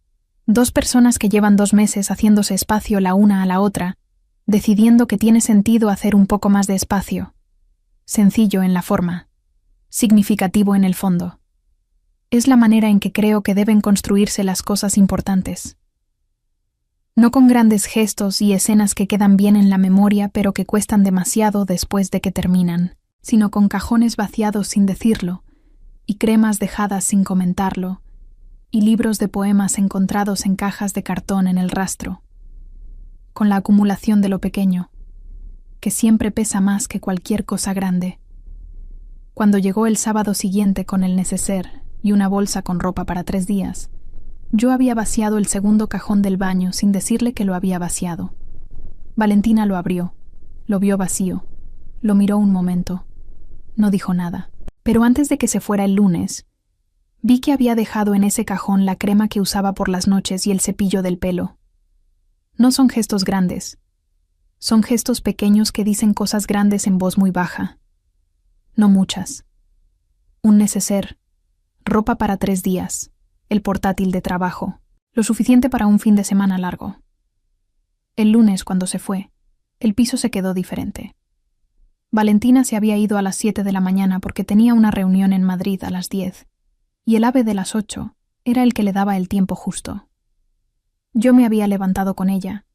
Dos personas que llevan 2 meses haciéndose espacio la una a la otra, decidiendo que tiene sentido hacer un poco más de espacio. Sencillo en la forma, significativo en el fondo. Es la manera en que creo que deben construirse las cosas importantes. No con grandes gestos y escenas que quedan bien en la memoria pero que cuestan demasiado después de que terminan, sino con cajones vaciados sin decirlo, y cremas dejadas sin comentarlo, y libros de poemas encontrados en cajas de cartón en el rastro, con la acumulación de lo pequeño, que siempre pesa más que cualquier cosa grande. Cuando llegó el sábado siguiente con el neceser y una bolsa con ropa para 3 días, yo había vaciado el segundo cajón del baño sin decirle que lo había vaciado. Valentina lo abrió, lo vio vacío, lo miró un momento, no dijo nada. Pero antes de que se fuera el lunes, vi que había dejado en ese cajón la crema que usaba por las noches y el cepillo del pelo. No son gestos grandes. Son gestos pequeños que dicen cosas grandes en voz muy baja. No muchas. Un neceser, ropa para 3 días, el portátil de trabajo, lo suficiente para un fin de semana largo. El lunes, cuando se fue, el piso se quedó diferente. Valentina se había ido a las 7 de la mañana porque tenía una reunión en Madrid a las 10, y el ave de las 8 era el que le daba el tiempo justo. Yo me había levantado con ella,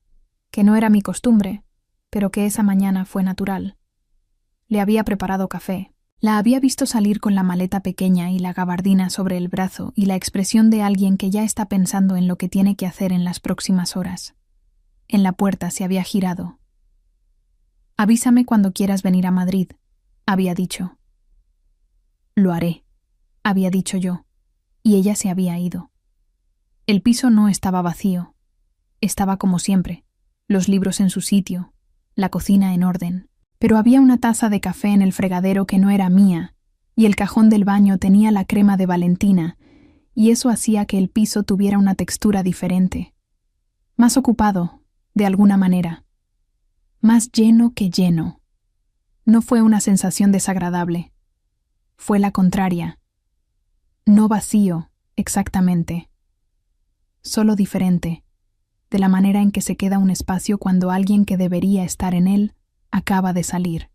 que no era mi costumbre, pero que esa mañana fue natural. Le había preparado café. La había visto salir con la maleta pequeña y la gabardina sobre el brazo y la expresión de alguien que ya está pensando en lo que tiene que hacer en las próximas horas. En la puerta se había girado. «Avísame cuando quieras venir a Madrid», había dicho. «Lo haré», había dicho yo, y ella se había ido. El piso no estaba vacío. Estaba como siempre, los libros en su sitio, la cocina en orden, pero había una taza de café en el fregadero que no era mía, y el cajón del baño tenía la crema de Valentina, y eso hacía que el piso tuviera una textura diferente. Más ocupado, de alguna manera. Más lleno que lleno. No fue una sensación desagradable. Fue la contraria. No vacío, exactamente. Solo diferente, de la manera en que se queda un espacio cuando alguien que debería estar en él acaba de salir.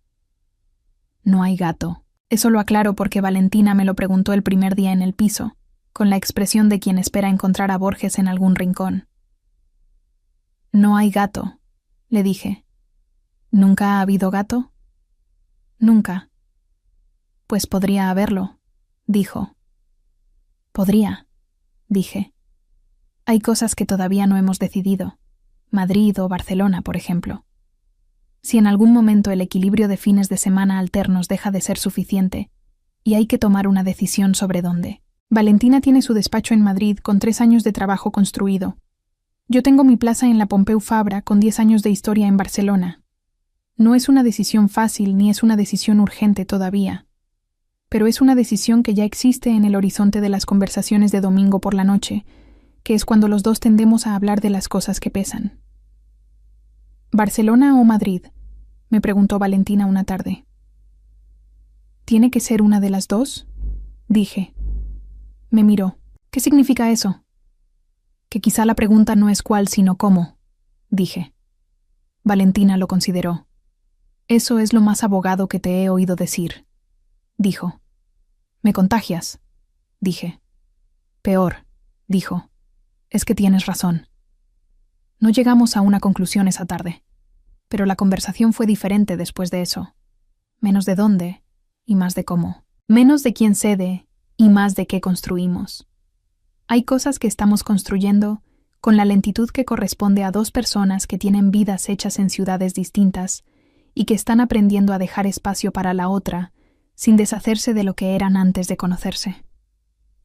No hay gato. Eso lo aclaro porque Valentina me lo preguntó el primer día en el piso, con la expresión de quien espera encontrar a Borges en algún rincón. No hay gato, le dije. ¿Nunca ha habido gato? Nunca. Pues podría haberlo, dijo. Podría, dije. Hay cosas que todavía no hemos decidido. Madrid o Barcelona, por ejemplo. Si en algún momento el equilibrio de fines de semana alternos deja de ser suficiente, y hay que tomar una decisión sobre dónde. Valentina tiene su despacho en Madrid con 3 años de trabajo construido. Yo tengo mi plaza en la Pompeu Fabra con 10 años de historia en Barcelona. No es una decisión fácil ni es una decisión urgente todavía, pero es una decisión que ya existe en el horizonte de las conversaciones de domingo por la noche, que es cuando los dos tendemos a hablar de las cosas que pesan. ¿Barcelona o Madrid?, me preguntó Valentina una tarde. ¿Tiene que ser una de las dos?, dije. Me miró. ¿Qué significa eso? Que quizá la pregunta no es cuál sino cómo, dije. Valentina lo consideró. Eso es lo más abogado que te he oído decir, dijo. Me contagias, dije. Peor, dijo. Es que tienes razón. No llegamos a una conclusión esa tarde, pero la conversación fue diferente después de eso. Menos de dónde y más de cómo. Menos de quién cede y más de qué construimos. Hay cosas que estamos construyendo con la lentitud que corresponde a 2 personas que tienen vidas hechas en ciudades distintas y que están aprendiendo a dejar espacio para la otra sin deshacerse de lo que eran antes de conocerse.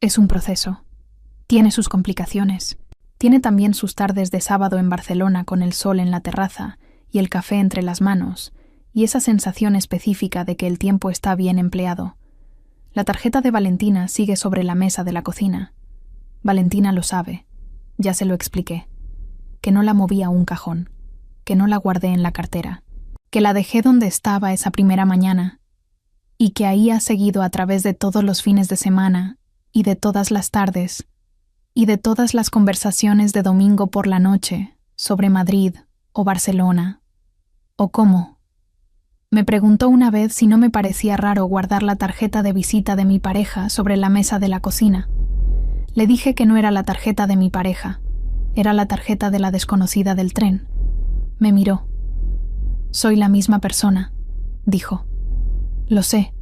Es un proceso. Tiene sus complicaciones. Tiene también sus tardes de sábado en Barcelona con el sol en la terraza y el café entre las manos, y esa sensación específica de que el tiempo está bien empleado. La tarjeta de Valentina sigue sobre la mesa de la cocina. Valentina lo sabe. Ya se lo expliqué. Que no la moví a un cajón. Que no la guardé en la cartera. Que la dejé donde estaba esa primera mañana. Y que ahí ha seguido a través de todos los fines de semana, y de todas las tardes, y de todas las conversaciones de domingo por la noche sobre Madrid o Barcelona. ¿O cómo? Me preguntó una vez si no me parecía raro guardar la tarjeta de visita de mi pareja sobre la mesa de la cocina. Le dije que no era la tarjeta de mi pareja, era la tarjeta de la desconocida del tren. Me miró. «Soy la misma persona», dijo. «Lo sé»,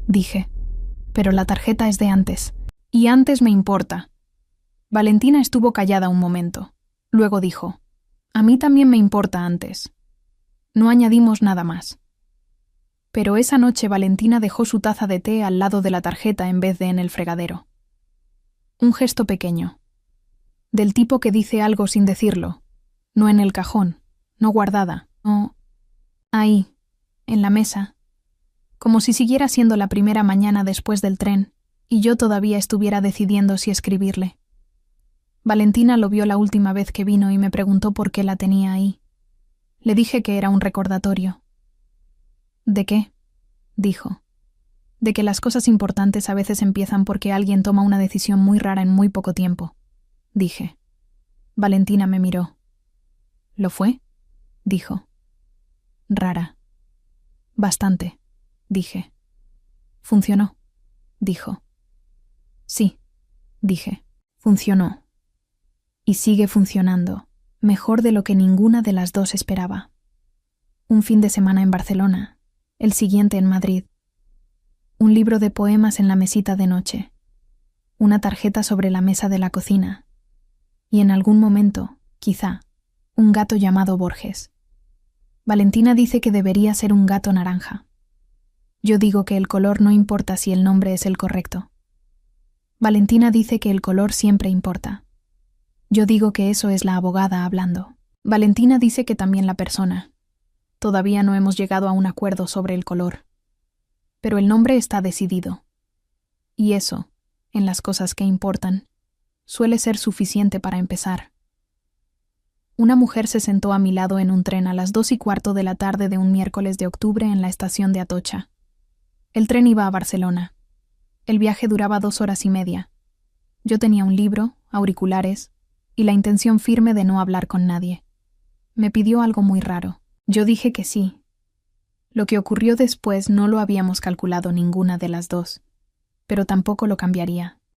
dije, «pero la tarjeta es de antes. Y antes me importa». Valentina estuvo callada un momento. Luego dijo, «A mí también me importa antes». No añadimos nada más. Pero esa noche Valentina dejó su taza de té al lado de la tarjeta en vez de en el fregadero. Un gesto pequeño. Del tipo que dice algo sin decirlo. No en el cajón, no guardada, no... Ahí, en la mesa. Como si siguiera siendo la primera mañana después del tren y yo todavía estuviera decidiendo si escribirle. Valentina lo vio la última vez que vino y me preguntó por qué la tenía ahí. Le dije que era un recordatorio. ¿De qué?, dijo. De que las cosas importantes a veces empiezan porque alguien toma una decisión muy rara en muy poco tiempo, dije. Valentina me miró. ¿Lo fue?, dijo. Rara. Bastante, dije. Funcionó, dijo. Sí, dije. Funcionó. Y sigue funcionando, mejor de lo que ninguna de las dos esperaba. Un fin de semana en Barcelona, el siguiente en Madrid. Un libro de poemas en la mesita de noche. Una tarjeta sobre la mesa de la cocina. Y en algún momento, quizá, un gato llamado Borges. Valentina dice que debería ser un gato naranja. Yo digo que el color no importa si el nombre es el correcto. Valentina dice que el color siempre importa. Yo digo que eso es la abogada hablando. Valentina dice que también la persona. Todavía no hemos llegado a un acuerdo sobre el color. Pero el nombre está decidido. Y eso, en las cosas que importan, suele ser suficiente para empezar. Una mujer se sentó a mi lado en un tren a las 2:15 de la tarde de un miércoles de octubre en la estación de Atocha. El tren iba a Barcelona. El viaje duraba 2 horas y media. Yo tenía un libro, auriculares, y la intención firme de no hablar con nadie. Me pidió algo muy raro. Yo dije que sí. Lo que ocurrió después no lo habíamos calculado ninguna de las dos, pero tampoco lo cambiaría.